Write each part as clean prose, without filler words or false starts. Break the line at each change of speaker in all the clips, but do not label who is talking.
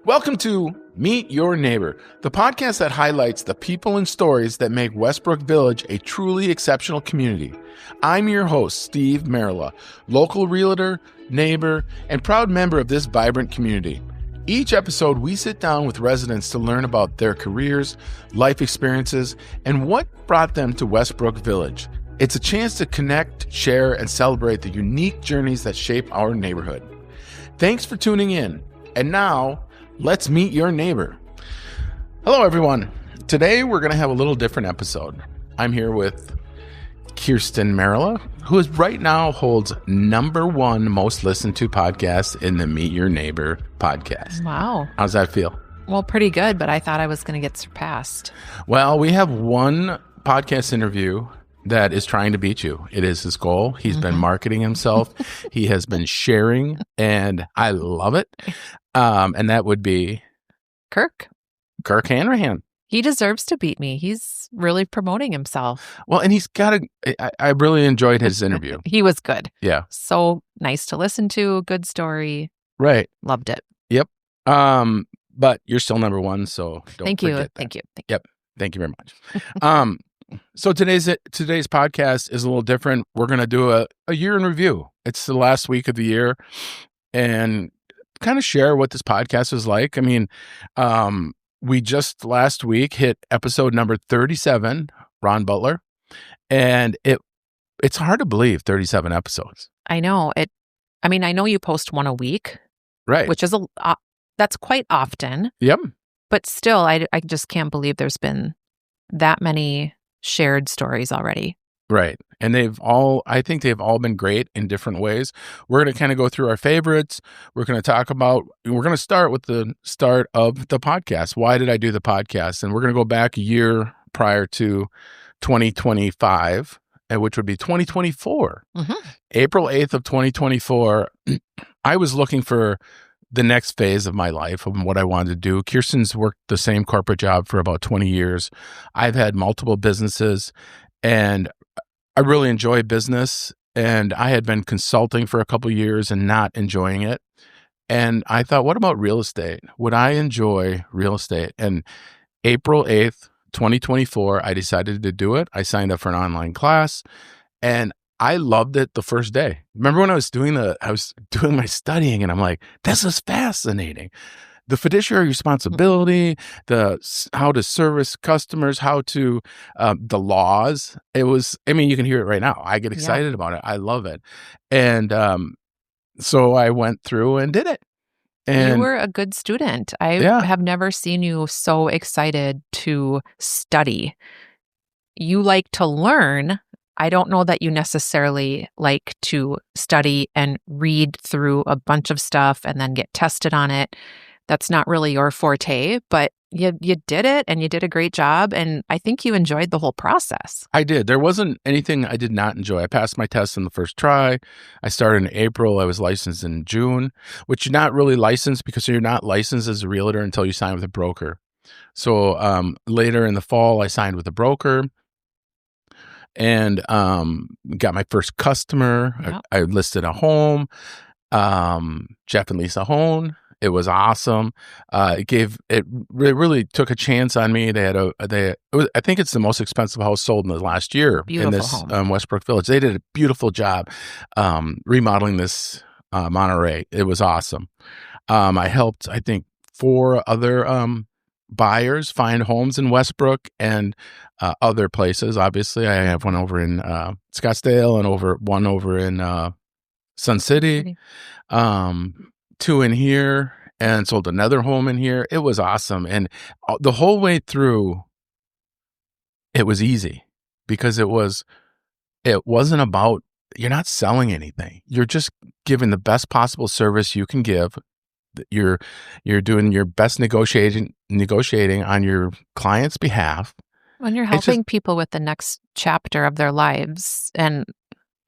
Welcome to Meet Your Neighbor, the podcast that highlights the people and stories that make Westbrook Village a truly exceptional community. I'm your host, Steve Marilla, local realtor, neighbor, and proud member of this vibrant community. Each episode, we sit down with residents to learn about their careers, life experiences, and what brought them to Westbrook Village. It's a chance to connect, share, and celebrate the unique journeys that shape our neighborhood. Thanks for tuning in. And now, let's meet your neighbor. Hello, everyone. Today, we're going to have a little different episode. I'm here with Kjersten Marilla, who is right now holds #1 most listened to podcast in the Meet Your Neighbor podcast.
Wow.
How's that feel?
Well, pretty good, but I thought I was going to get surpassed.
Well, we have one podcast interview that is trying to beat you. It is his goal. He's been marketing himself. He has been sharing, and I love it. And that would be
Kirk
Hanrahan.
He deserves to beat me. He's really promoting himself.
Well, and he's got I really enjoyed his interview.
He was good.
Yeah.
So nice to listen to. Good story.
Right.
Loved it.
Yep. But you're still #1, so don't
Thank you.
forget that.
Thank you.
Yep. Thank you very much. So today's podcast is a little different. We're going to do a year in review. It's the last week of the year, and kind of share what this podcast is like. I mean, we just last week hit episode number 37, Ron Butler, and it's hard to believe 37 episodes.
I know it. I mean, I know you post one a week,
Right?
which is that's quite often.
Yep.
But still, I just can't believe there's been that many shared stories already.
Right. And I think they've all been great in different ways. We're going to kind of go through our favorites. We're going to start with the start of the podcast. Why did I do the podcast? And we're going to go back a year prior to 2025, which would be 2024. April 8th of 2024, I was looking for the next phase of my life and what I wanted to do. Kjersten's worked the same corporate job for about 20 years. I've had multiple businesses, and I really enjoy business, and I had been consulting for a couple of years and not enjoying it. And I thought, what about real estate? Would I enjoy real estate? And April 8th, 2024, I decided to do it. I signed up for an online class, and I loved it the first day. Remember when I was doing my studying, and I'm like, this is fascinating. The fiduciary responsibility, how to service customers, how to, the laws. You can hear it right now. I get excited about it. I love it. And so I went through and did it. And
you were a good student. I have never seen you so excited to study. You like to learn. I don't know that you necessarily like to study and read through a bunch of stuff and then get tested on it. That's not really your forte, but you did it, and you did a great job, and I think you enjoyed the whole process.
I did. There wasn't anything I did not enjoy. I passed my test in the first try. I started in April. I was licensed in June, which you're not really licensed because you're not licensed as a realtor until you sign with a broker. So later in the fall, I signed with a broker and got my first customer.
Yep.
I listed a home, Jeff and Lisa Hone. It was awesome. It really took a chance on me. I think it's the most expensive house sold in the last year in this Westbrook Village. They did a beautiful job remodeling this Monterey. It was awesome. I helped, I think, 4 other buyers find homes in Westbrook and other places. Obviously, I have one over in Scottsdale and one over in Sun City. 2 in here, and sold another home in here. It was awesome. And the whole way through, it was easy because it wasn't about, you're not selling anything. You're just giving the best possible service you can give. You're doing your best negotiating on your client's behalf.
When you're helping people with the next chapter of their lives. And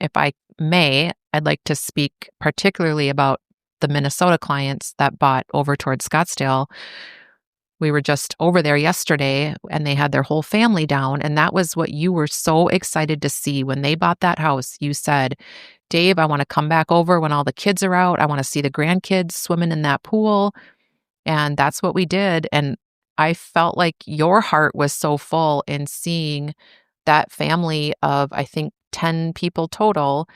if I may, I'd like to speak particularly about the Minnesota clients that bought over towards Scottsdale. We were just over there yesterday, and they had their whole family down. And that was what you were so excited to see. When they bought that house, you said, Dave, I want to come back over when all the kids are out. I want to see the grandkids swimming in that pool. And that's what we did. And I felt like your heart was so full in seeing that family of, I think, 10 people total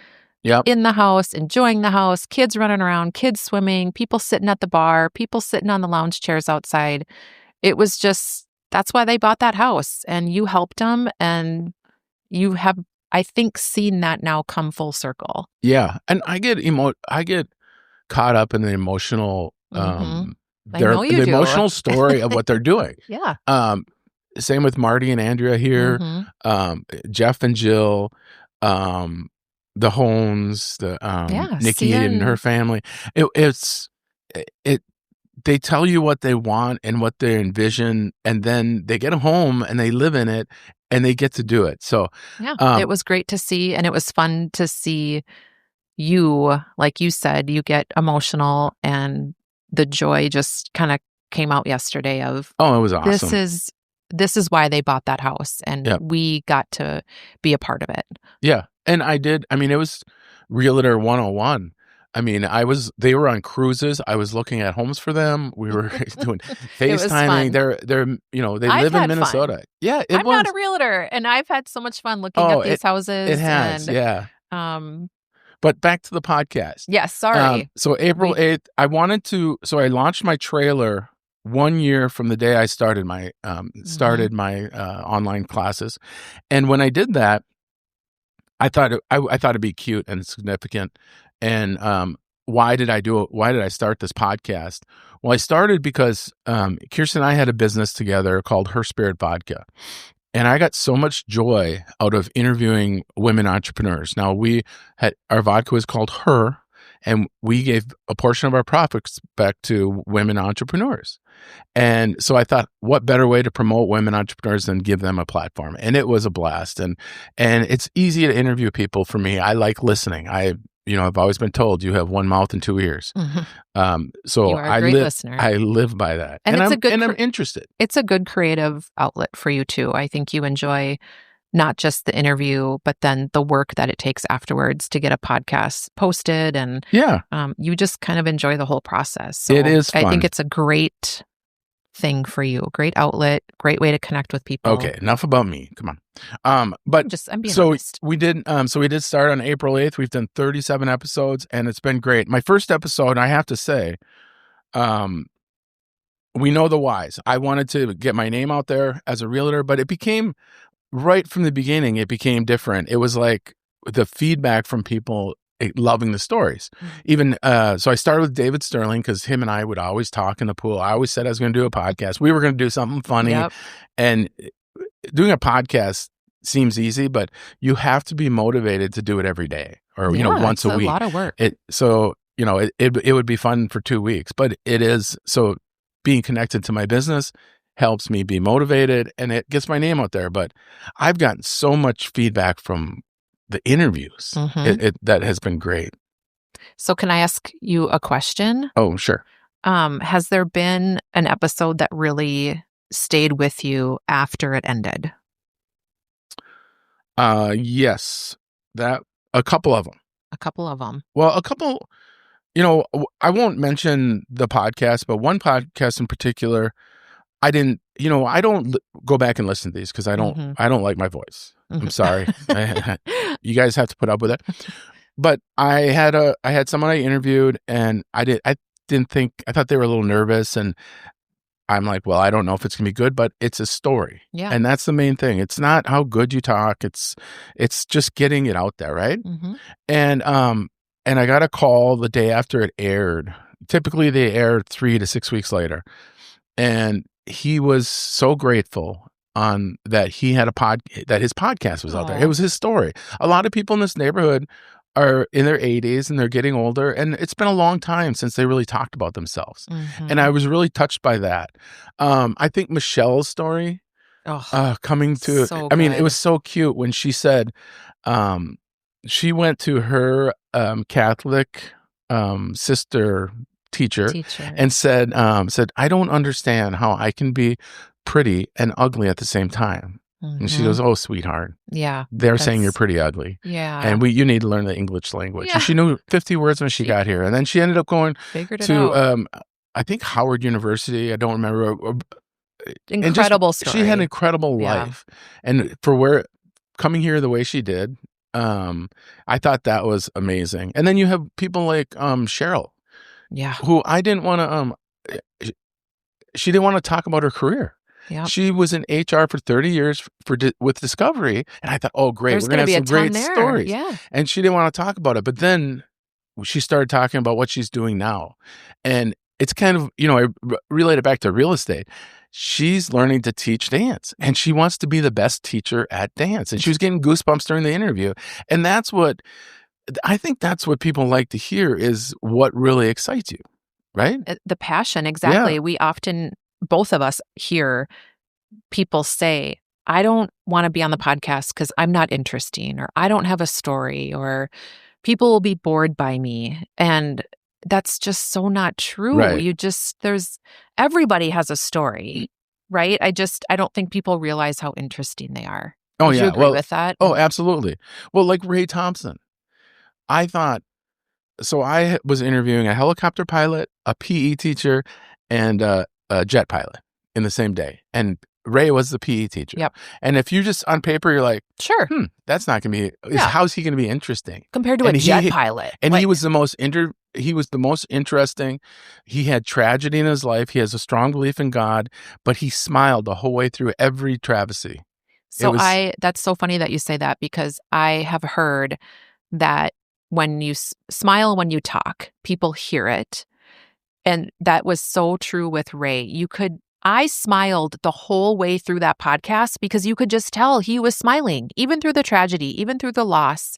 in the house, enjoying the house, kids running around, kids swimming, people sitting at the bar, people sitting on the lounge chairs outside. It was just, that's why they bought that house. And you helped them. And you have, I think, seen that now come full circle.
Yeah. And I get caught up in the emotional, the emotional story of what they're doing.
Yeah.
Same with Marty and Andrea here, Jeff and Jill, the Holmes, Nikki and her family. They tell you what they want and what they envision, and then they get home and they live in it and they get to do it. So
it was great to see, and it was fun to see you, like you said, you get emotional, and the joy just kind of came out yesterday of,
it was awesome.
This is why they bought that house, and we got to be a part of it.
Yeah. And it was Realtor 101. They were on cruises. I was looking at homes for them. We were doing FaceTiming. They live in Minnesota.
Fun.
Yeah.
I'm not a realtor, and I've had so much fun looking at these houses.
It has. But back to the podcast.
Yes. Sorry.
So April 8th, I launched my trailer 1 year from the day I started my online classes. And when I did that, I thought it'd be cute and significant. And why did I do it? Why did I start this podcast? Well, I started because Kjersten and I had a business together called Her Spirit Vodka. And I got so much joy out of interviewing women entrepreneurs. Now, our vodka was called Her, and we gave a portion of our profits back to women entrepreneurs. And so I thought, what better way to promote women entrepreneurs than give them a platform? And it was a blast. And it's easy to interview people for me. I like listening. I've always been told you have one mouth and two ears. So
you are a great listener.
I live by that. And I'm interested.
It's a good creative outlet for you too. I think you enjoy not just the interview, but then the work that it takes afterwards to get a podcast posted. And you just kind of enjoy the whole process. So
it is fun.
I think it's a great thing for you. Great outlet, great way to connect with people.
Okay, enough about me. Come on.
I'm being honest.
We did start on April 8th. We've done 37 episodes, and it's been great. My first episode, I have to say, we know the whys. I wanted to get my name out there as a realtor, but it became, right from the beginning, it became different. It was like the feedback from people loving the stories. Even so I started with David Sterling because him and I would always talk in the pool. I always said I was going to do a podcast. We were going to do something funny. And doing a podcast seems easy, but you have to be motivated to do it every day or once a week.
It's a lot of work.
It would be fun for 2 weeks, but it is. So being connected to my business helps me be motivated, and it gets my name out there. But I've gotten so much feedback from the interviews. That has been great.
So can I ask you a question?
Oh, sure.
Has there been an episode that really stayed with you after it ended?
Yes. A couple of them. Well, a couple, I won't mention the podcast, but one podcast in particular, I don't go back and listen to these because I don't like my voice. I'm sorry. You guys have to put up with it. But I had someone I interviewed, and I thought they were a little nervous, and I'm like, well, I don't know if it's gonna be good, but it's a story.
Yeah.
And that's the main thing. It's not how good you talk, it's just getting it out there, right? And I got a call the day after it aired. Typically they air 3 to 6 weeks later. And he was so grateful that he had that his podcast was out there. It was his story. A lot of people in this neighborhood are in their 80s and they're getting older, and it's been a long time since they really talked about themselves. And I was really touched by that. I think Michelle's story coming to,
so
it was so cute when she said she went to her Catholic sister teacher and said, I don't understand how I can be pretty and ugly at the same time. And she goes, oh, sweetheart.
Yeah.
They're saying you're pretty ugly.
Yeah.
And you need to learn the English language. Yeah. And she knew 50 words when she got here. And then she ended up going to I think Howard University. I don't remember.
Incredible story.
She had an incredible life, and for coming here the way she did, I thought that was amazing. And then you have people like Cheryl, who I didn't want to. She didn't want to talk about her career.
Yep.
She was in HR for 30 years with Discovery, and I thought, oh, great, we're going to have some great stories.
Yeah.
And she didn't want to talk about it, but then she started talking about what she's doing now, and it's kind of, I relate it back to real estate. She's learning to teach dance, and she wants to be the best teacher at dance, and she was getting goosebumps during the interview, and I think that's what people like to hear, is what really excites you, right?
The passion, exactly. Yeah. We often, both of us, hear people say, I don't want to be on the podcast because I'm not interesting, or I don't have a story, or people will be bored by me. And that's just so not true. Right. Everybody has a story, right? I don't think people realize how interesting they are.
Oh,
Would
yeah.
you agree with that?
Oh, absolutely. Well, like Ray Thompson, I was interviewing a helicopter pilot, a PE teacher, and a jet pilot in the same day. And Ray was the PE teacher.
Yep.
And if you just on paper, you're like,
sure,
that's not going to be, how's he going to be interesting?
Compared to a jet pilot.
And he was the most interesting. He had tragedy in his life. He has a strong belief in God, but he smiled the whole way through every travesty.
So that's so funny that you say that, because I have heard that when you smile when you talk, people hear it. And that was so true with Ray. I smiled the whole way through that podcast because you could just tell he was smiling, even through the tragedy, even through the loss,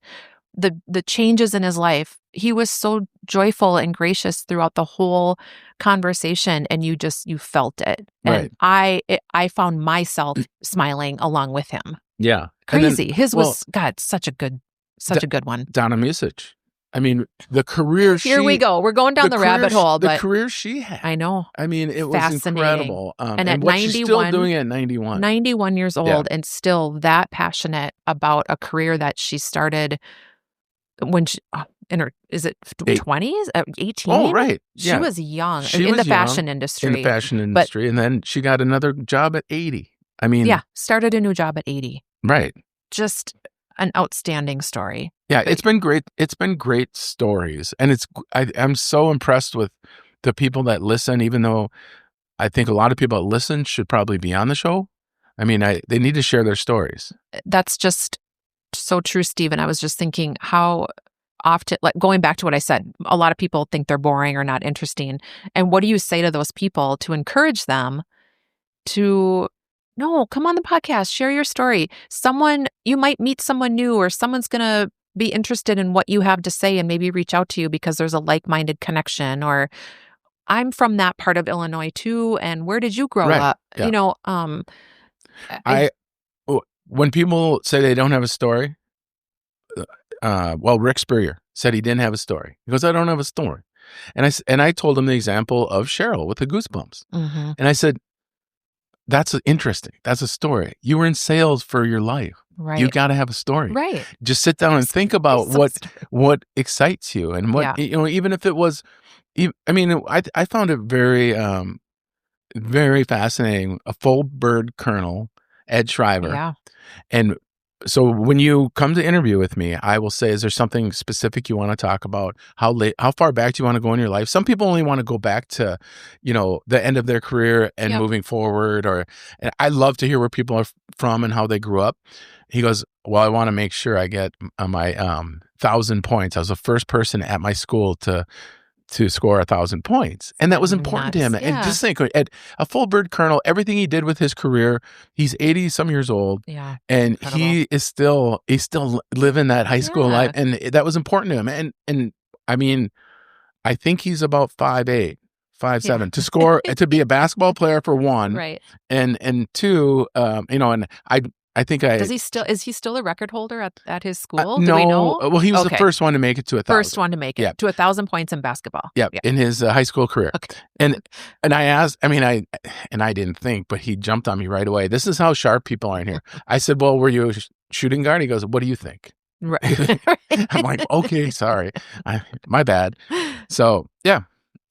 the changes in his life. He was so joyful and gracious throughout the whole conversation, and you felt it. And
right.
I found myself smiling along with him.
Yeah.
Crazy. His was, God, such a good one.
Donna Music. I mean, the career
Here we go. We're going down the rabbit hole.
The career she had.
I know.
I mean, it was incredible.
And at
what
91,
she's still doing at 91.
91 years old, and still that passionate about a career that she started when she, is it 20s? 18?
Oh, right.
She was young in the fashion industry.
And then she got another job at 80. I mean.
Yeah, started a new job at 80.
Right.
Just an outstanding story.
Yeah, it's been great. It's been great stories. And I'm so impressed with the people that listen, even though I think a lot of people that listen should probably be on the show. I mean, they need to share their stories.
That's just so true, Steve. And I was just thinking how often, like going back to what I said, a lot of people think they're boring or not interesting. And what do you say to those people to encourage them to, no, come on the podcast, share your story. You might meet someone new, or someone's going to be interested in what you have to say and maybe reach out to you because there's a like-minded connection. Or I'm from that part of Illinois too. And where did you grow up?
Yeah. When people say they don't have a story, Rick Spurrier said he didn't have a story. He goes, I don't have a story. And I told him the example of Cheryl with the goosebumps. Mm-hmm. And I said, that's interesting. That's a story. You were in sales for your life.
Right.
You got to have a story.
Right.
Just sit down and think about what excites you, and what, even if it was, I mean, I found it very, very fascinating. A full bird colonel, Ed Shriver.
Yeah.
And so when you come to interview with me, I will say, is there something specific you want to talk about? How far back do you want to go in your life? Some people only want to go back to, the end of their career and moving forward. And I love to hear where people are from and how they grew up. He goes, well, I want to make sure I get my 1,000 points. I was the first person at my school to score 1,000 points. And that was important to him. Yeah. And just think, at a full bird colonel, everything he did with his career, he's 80 some years old.
Yeah.
And he's still living that high school life. And that was important to him. And I mean, I think he's about 5'8", 5'7", to score, to be a basketball player for one.
Right.
And two, and I think
is he still a record holder at his school?
No.
Do we know?
Well, he was the first one to make it to 1,000.
First one to make it to 1,000 points in basketball.
Yeah, in his high school career.
Okay.
And I asked, I didn't think, but he jumped on me right away. This is how sharp people are in here. I said, well, were you a shooting guard? He goes, what do you think?
Right.
I'm like, okay, sorry. My bad. So, yeah.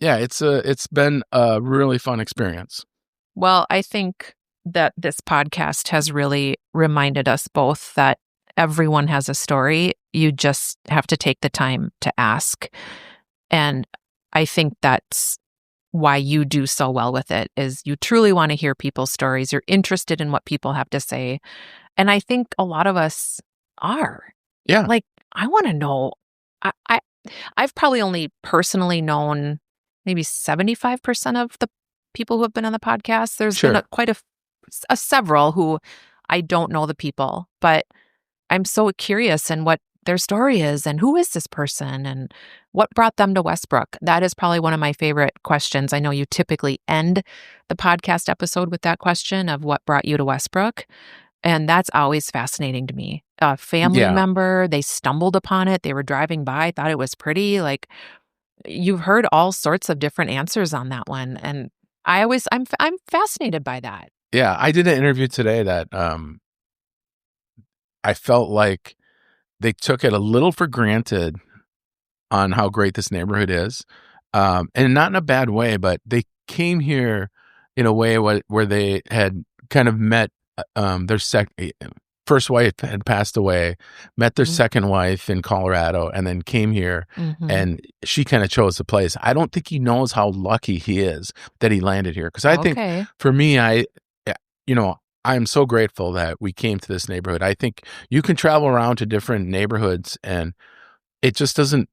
Yeah, it's been a really fun experience.
Well, I think that this podcast has really reminded us both that everyone has a story. You just have to take the time to ask. And I think that's why you do so well with it, is you truly want to hear people's stories. You're interested in what people have to say. And I think a lot of us are.
Yeah.
Like, I want to know. I've probably only personally known maybe 75% of the people who have been on the podcast. There's been quite a several who I don't know the people, but I'm so curious in what their story is and who is this person and what brought them to Westbrook. That is probably one of my favorite questions. I know you typically end the podcast episode with that question of what brought you to Westbrook. And that's always fascinating to me. A family member, they stumbled upon it. They were driving by, thought it was pretty. Like, you've heard all sorts of different answers on that one. And I'm fascinated by that.
Yeah. I did an interview today that I felt like they took it a little for granted on how great this neighborhood is. And not in a bad way, but they came here in a way where they had kind of met their first wife had passed away, met their second wife in Colorado, and then came here, and she kind of chose the place. I don't think he knows how lucky he is that he landed here. Because I think for me, I'm so grateful that we came to this neighborhood. I think you can travel around to different neighborhoods and it just doesn't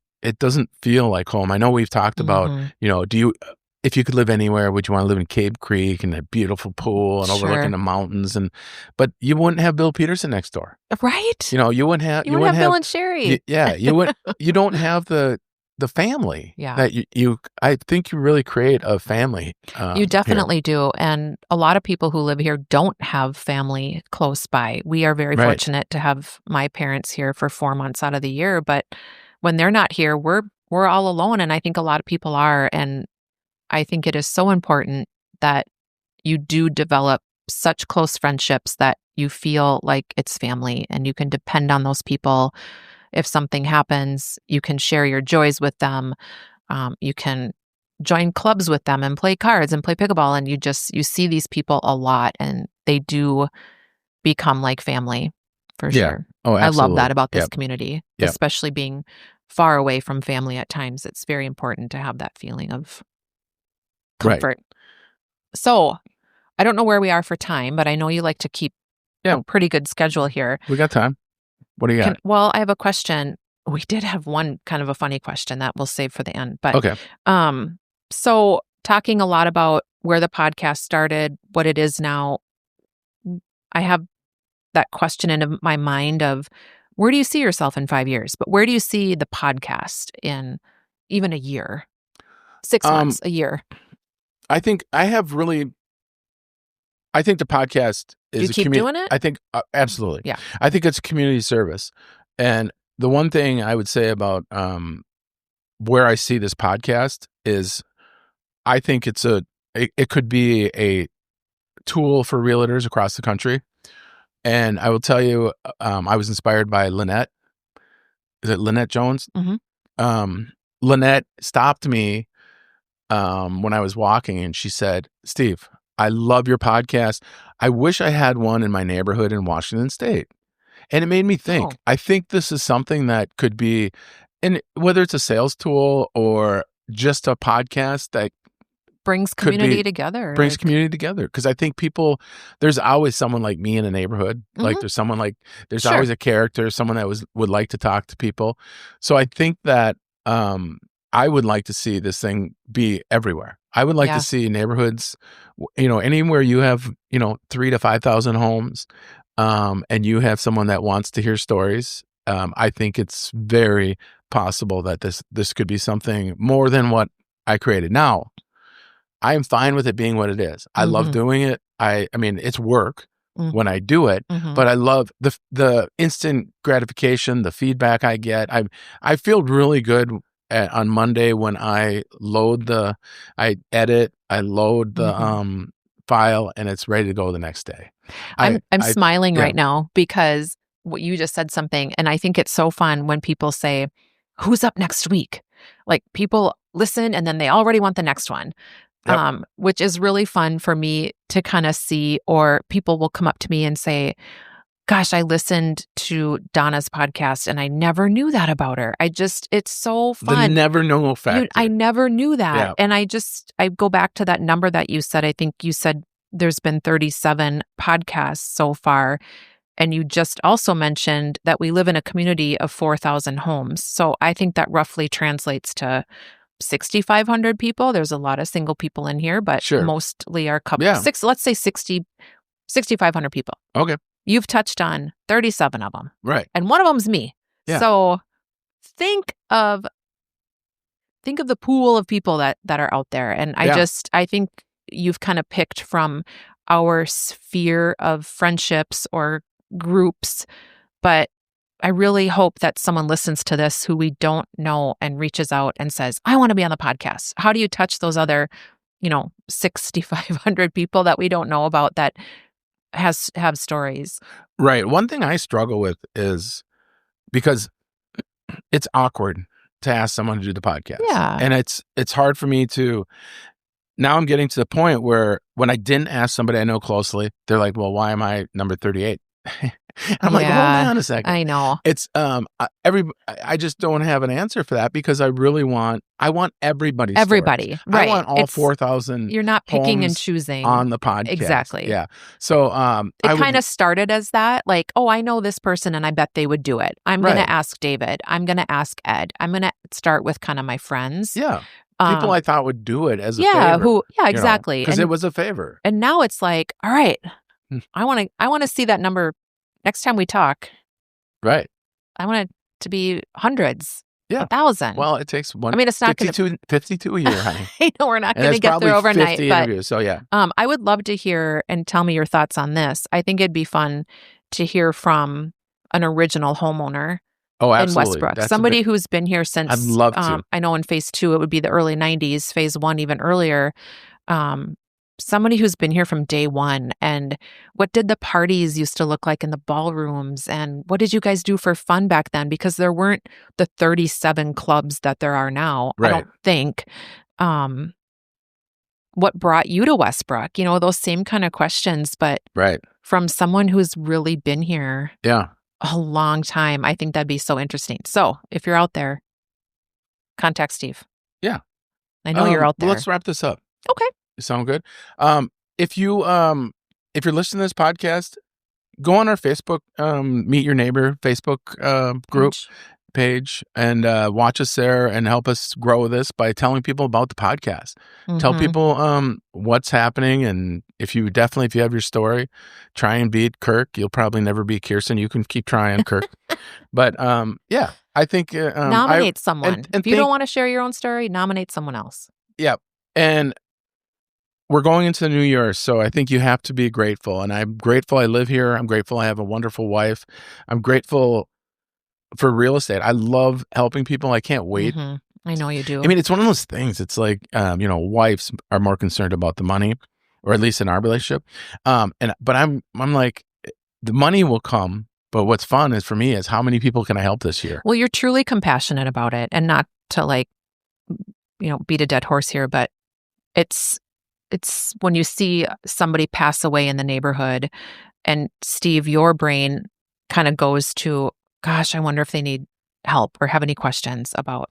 feel like home. I know we've talked about, if you could live anywhere, would you want to live in Cave Creek and a beautiful pool and overlooking the mountains? But you wouldn't have Bill Peterson next door.
Right.
You wouldn't have
Bill and Sherry.
You don't have the family that I think you really create a family.
You definitely do. And a lot of people who live here don't have family close by. We are very fortunate to have my parents here for 4 months out of the year. But when they're not here, we're all alone. And I think a lot of people are. And I think it is so important that you do develop such close friendships that you feel like it's family and you can depend on those people. If something happens, you can share your joys with them. You can join clubs with them and play cards and play pickleball. And you see these people a lot and they do become like family for sure.
Oh, absolutely.
I love that about this community, especially being far away from family at times. It's very important to have that feeling of comfort. So I don't know where we are for time, but I know you like to keep a pretty good schedule here.
We got time. What do you got?
Well, I have a question. We did have one kind of a funny question that we'll save for the end. But
okay.
So talking a lot about where the podcast started, what it is now, I have that question in my mind of where do you see yourself in 5 years? But where do you see the podcast in even a year, 6 months, a year?
I think the podcast is
you keep doing it?
I think absolutely.
Yeah.
I think it's a community service. And the one thing I would say about where I see this podcast is I think it could be a tool for realtors across the country. And I will tell you, I was inspired by Lynette. Is it Lynette Jones?
Mm-hmm.
Lynette stopped me when I was walking and she said, "Steve, I love your podcast. I wish I had one in my neighborhood in Washington State." And it made me think. I think this is something that could be, and whether it's a sales tool or just a podcast that
brings community together.
Brings community together. Because I think there's always someone like me in a neighborhood. Mm-hmm. Like there's always a character, someone that would like to talk to people. So I think that I would like to see this thing be everywhere. I would like to see neighborhoods, anywhere you have, 3,000 to 5,000 homes, and you have someone that wants to hear stories. I think it's very possible that this could be something more than what I created. Now, I am fine with it being what it is. I love doing it. I mean, it's work when I do it, but I love the instant gratification, the feedback I get. I feel really good on Monday when I edit, I load the file, and it's ready to go the next day.
I'm smiling right now because what you just said something, and I think it's so fun when people say, "Who's up next week?" Like people listen and then they already want the next one.
Yep.
Which is really fun for me to kind of see, or people will come up to me and say, gosh, I listened to Donna's podcast and I never knew that about her. It's so fun.
The never know factor.
I never knew that.
Yeah.
And I go back to that number that you said. I think you said there's been 37 podcasts so far. And you just also mentioned that we live in a community of 4,000 homes. So I think that roughly translates to 6,500 people. There's a lot of single people in here, but mostly are couples.
Yeah.
Let's say 6,500 people.
Okay.
You've touched on 37 of them.
Right.
And one of them's me.
Yeah.
So think of the pool of people that are out there. And I think you've kind of picked from our sphere of friendships or groups, but I really hope that someone listens to this who we don't know and reaches out and says, I want to be on the podcast. How do you touch those other, 6,500 people that we don't know about that have stories?
Right. One thing I struggle with is because it's awkward to ask someone to do the podcast.
Yeah.
And it's hard for me to, now I'm getting to the point where when I didn't ask somebody I know closely, they're like, well, why am I number 38? I'm like, hold on a second.
I know.
It's I just don't have an answer for that because I want everybody's
everybody.
Stories.
Right.
I want all 4,000.
You're not picking and choosing
on the podcast.
Exactly.
Yeah. So
it kind of started as that, like, oh, I know this person and I bet they would do it. I'm going to ask David. I'm going to ask Ed. I'm going to start with kind of my friends.
Yeah. People I thought would do it as a favor.
Exactly.
Because it was a favor.
And now it's like, all right, I want to see that number next time we talk.
Right.
I want it to be hundreds.
Yeah.
1,000.
Well, it takes one.
I mean, it's not
52 a year, honey.
I know we're not going to get there overnight.
50
but
interviews, so yeah.
I would love to hear and tell me your thoughts on this. I think it'd be fun to hear from an original homeowner.
Oh, absolutely.
In Westbrook. Somebody who's been here since,
I'd love to.
I know in phase 2, it would be the early 90s, phase 1 even earlier. Somebody who's been here from day one. And what did the parties used to look like in the ballrooms? And what did you guys do for fun back then? Because there weren't the 37 clubs that there are now,
right.
I don't think. What brought you to Westbrook? Those same kind of questions, but
right.
from someone who's really been here.
Yeah.
A long time. I think that'd be so interesting. So if you're out there, contact Steve.
Yeah.
I know you're out there.
Well, let's wrap this up.
Okay.
Sound good? If you're listening to this podcast, go on our Facebook, Meet Your Neighbor Facebook group page and watch us there and help us grow this by telling people about the podcast. Mm-hmm. Tell people what's happening, and if you have your story, try and beat Kirk. You'll probably never beat Kjersten. You can keep trying, Kirk. But yeah, I think
nominate someone. And if you don't want to share your own story, nominate someone else.
Yeah, and we're going into the new year, so I think you have to be grateful. And I'm grateful I live here. I'm grateful I have a wonderful wife. I'm grateful for real estate. I love helping people. I can't wait.
Mm-hmm. I know you do.
I mean, it's one of those things. It's like, wives are more concerned about the money, or at least in our relationship. But I'm like, the money will come. But what's fun is for me is how many people can I help this year?
Well, you're truly compassionate about it, and not to beat a dead horse here, but it's when you see somebody pass away in the neighborhood, and Steve, your brain kind of goes to, gosh, I wonder if they need help or have any questions about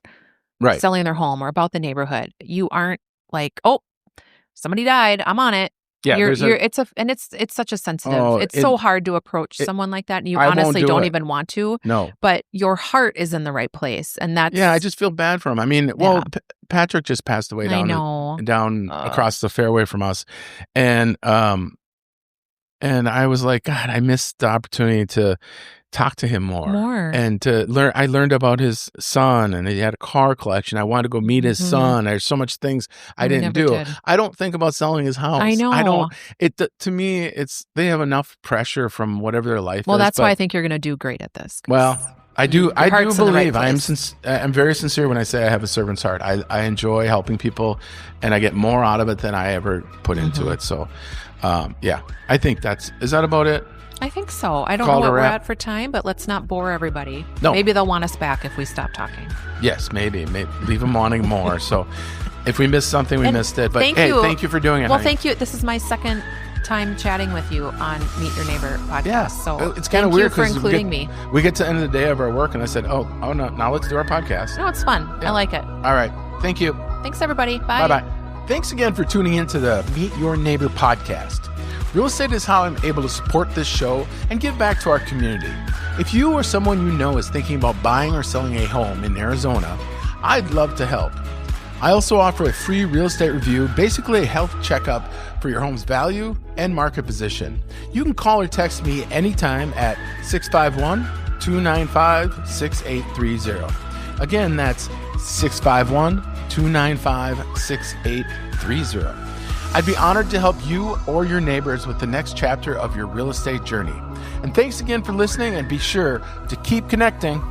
selling their home or about the neighborhood. You aren't like, oh, somebody died, I'm on it.
Yeah,
it's such a sensitive. It's so hard to approach someone like that, and you honestly don't even want to.
No,
but your heart is in the right place, and that's
I just feel bad for him. I mean, Patrick just passed away down across the fairway from us, and I was like, God, I missed the opportunity to talk to him more. And to learn. I learned about his son, and he had a car collection. I wanted to go meet his son. There's so much things I didn't do. I don't think about selling his house.
I know.
I don't. To me, they have enough pressure from whatever their life is.
Well, that's why I think you're going to do great at this.
Well, I do believe I'm very sincere when I say I have a servant's heart. I enjoy helping people, and I get more out of it than I ever put into it. So, I think is that about it?
I think so. I don't know what we're at for time, but let's not bore everybody.
No.
Maybe they'll want us back if we stop talking.
Yes, maybe leave them wanting more. So if we missed something, we missed it. But thank you for doing it.
Well, thank you. This is my second time chatting with you on Meet Your Neighbor podcast. Yeah,
so it's kind of weird
for including me.
We get to the end of the day of our work, and I said, "Oh no, now let's do our podcast."
No, it's fun. Yeah. I like it.
All right, thank you.
Thanks, everybody. Bye.
Bye. Thanks again for tuning into the Meet Your Neighbor podcast. Real estate is how I'm able to support this show and give back to our community. If you or someone you know is thinking about buying or selling a home in Arizona, I'd love to help. I also offer a free real estate review, basically a health checkup for your home's value and market position. You can call or text me anytime at 651-295-6830. Again, that's 651-295-6830. I'd be honored to help you or your neighbors with the next chapter of your real estate journey. And thanks again for listening, and be sure to keep connecting.